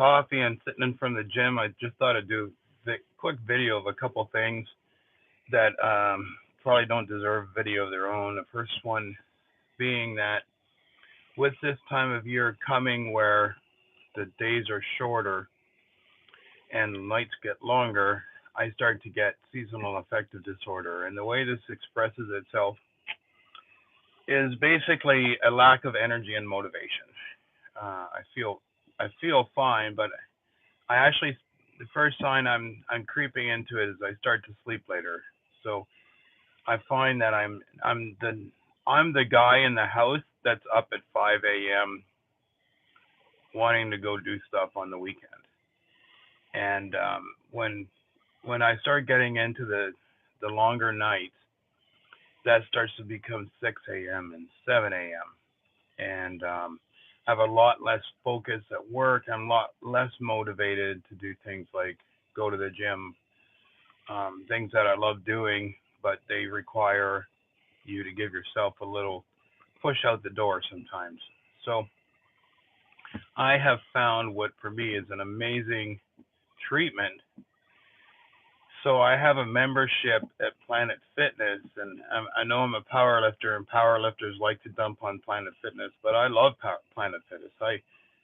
coffee and sitting in front of the gym, I just thought I'd do a quick video of a couple things that probably don't deserve video of their own. The first one being that with this time of year coming where the days are shorter and nights get longer, I start to get seasonal affective disorder. And the way this expresses itself is basically a lack of energy and motivation. I feel fine, but I actually the first sign I'm creeping into it is I start to sleep later. So I find that I'm the guy in the house that's up at 5 a.m. wanting to go do stuff on the weekend. And when I start getting into the longer nights, that starts to become 6 a.m. and 7 a.m. and have a lot less focus at work. I'm a lot less motivated to do things like go to the gym, things that I love doing, but they require you to give yourself a little push out the door sometimes. So I have found what for me is an amazing treatment. So I have a membership at Planet Fitness, and I know I'm a power lifter, and power lifters like to dump on Planet Fitness, but I love Planet Fitness.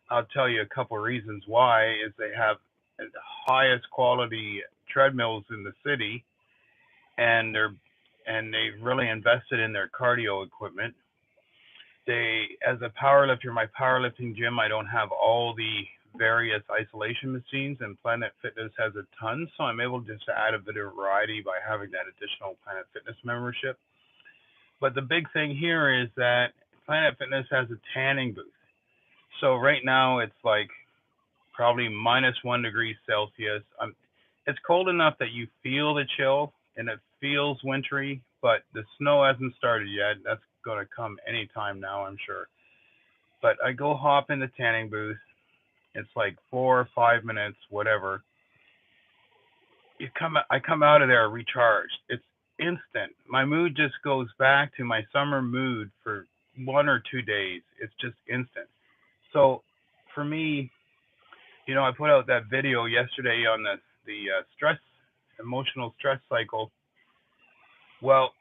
I'll tell you a couple of reasons why. Is they have the highest quality treadmills in the city, and they've really invested in their cardio equipment. As a power lifter, my powerlifting gym, I don't have all the various isolation machines, and Planet Fitness has a ton, so I'm able just to add a bit of variety by having that additional Planet Fitness membership. But the big thing here is that Planet Fitness has a tanning booth. So right now it's like probably -1 degree Celsius. It's cold enough that you feel the chill and it feels wintry, but the snow hasn't started yet. That's going to come anytime now, I'm sure. But I go hop in the tanning booth. It's like 4 or 5 minutes, whatever. I come out of there recharged. It's instant. My mood just goes back to my summer mood for 1 or 2 days. It's just instant. So for me, I put out that video yesterday on the stress, emotional stress cycle. Well,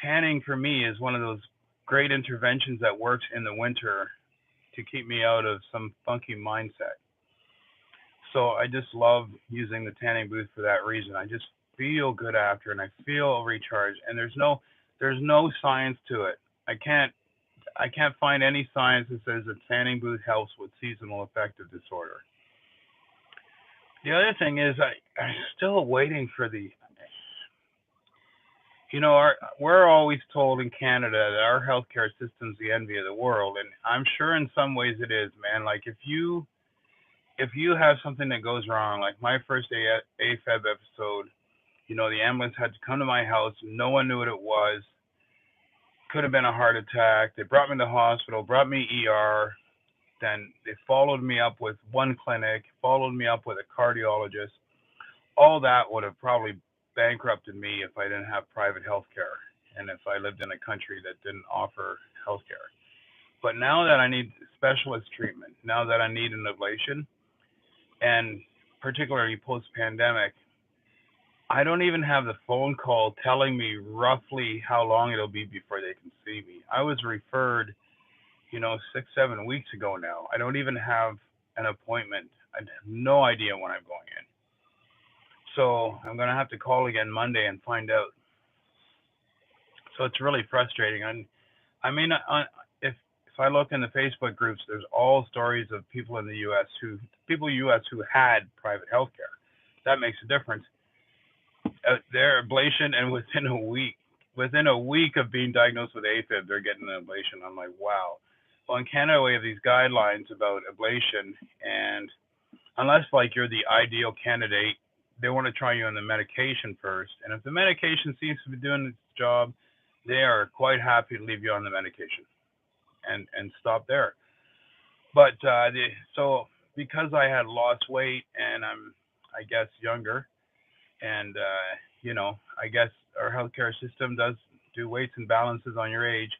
tanning for me is one of those great interventions that works in the winter to keep me out of some funky mindset. So I just love using the tanning booth for that reason. I just feel good after, and I feel recharged. And there's no science to it. I can't find any science that says the tanning booth helps with seasonal affective disorder. The other thing is I'm still waiting for we're always told in Canada that our healthcare system's the envy of the world, and I'm sure in some ways it is, man. Like if you have something that goes wrong, like my first AFIB episode, the ambulance had to come to my house. No one knew what it was. Could have been a heart attack. They brought me to the hospital, brought me ER. Then they followed me up with one clinic, followed me up with a cardiologist. All that would have probably bankrupted me if I didn't have private health care and if I lived in a country that didn't offer health care. But now that I need specialist treatment, now that I need an ablation, and particularly post-pandemic, I don't even have the phone call telling me roughly how long it'll be before they can see me. I was referred, 6, 7 weeks ago now. I don't even have an appointment. I have no idea when I'm going in. So I'm going to have to call again Monday and find out. So it's really frustrating. And I mean, if I look in the Facebook groups, there's all stories of people in the U.S. who had private health care. That makes a difference. Their ablation, and within a week of being diagnosed with AFib, they're getting an ablation. I'm like, wow. Well, in Canada, we have these guidelines about ablation, and unless like you're the ideal candidate, they want to try you on the medication first. And if the medication seems to be doing its job, they are quite happy to leave you on the medication and stop there. But so because I had lost weight and I'm, I guess, younger, and I guess our healthcare system does do weights and balances on your age,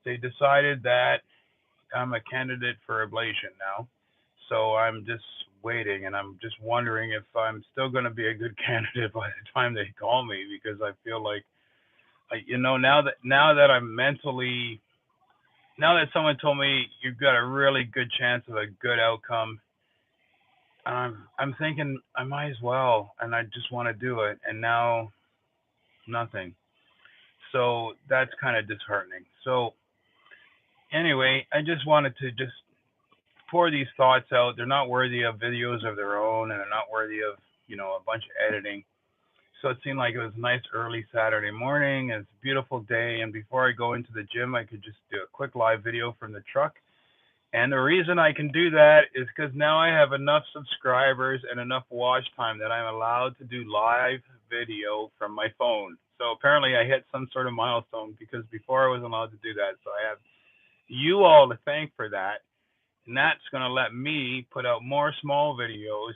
they decided that I'm a candidate for ablation now. So I'm just waiting, and I'm just wondering if I'm still going to be a good candidate by the time they call me, because I feel like, now that I'm mentally, now that someone told me you've got a really good chance of a good outcome, I'm thinking I might as well, and I just want to do it, and now nothing. So that's kind of disheartening. So anyway, I just wanted to just pour these thoughts out. They're not worthy of videos of their own, and they're not worthy of, a bunch of editing. So it seemed like it was a nice early Saturday morning. It's a beautiful day, and before I go into the gym, I could just do a quick live video from the truck. And the reason I can do that is because now I have enough subscribers and enough watch time that I'm allowed to do live video from my phone. So apparently I hit some sort of milestone, because before I wasn't allowed to do that. So I have you all to thank for that. And that's going to let me put out more small videos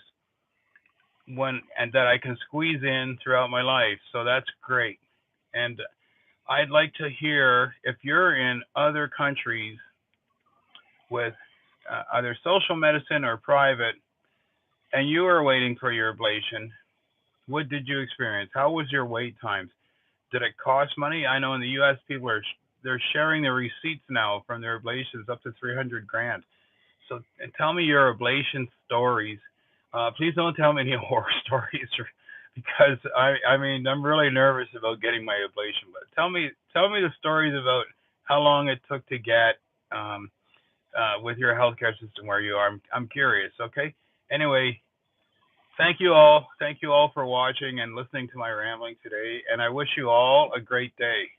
and that I can squeeze in throughout my life. So that's great. And I'd like to hear, if you're in other countries with either social medicine or private, and you are waiting for your ablation, what did you experience? How was your wait times? Did it cost money? I know in the U.S. people they're sharing their receipts now from their ablations up to 300 grand. So tell me your ablation stories. Please don't tell me any horror stories, because I mean, I'm really nervous about getting my ablation. But tell me the stories about how long it took to get with your healthcare system where you are. I'm curious. Okay. Anyway, thank you all. Thank you all for watching and listening to my rambling today. And I wish you all a great day.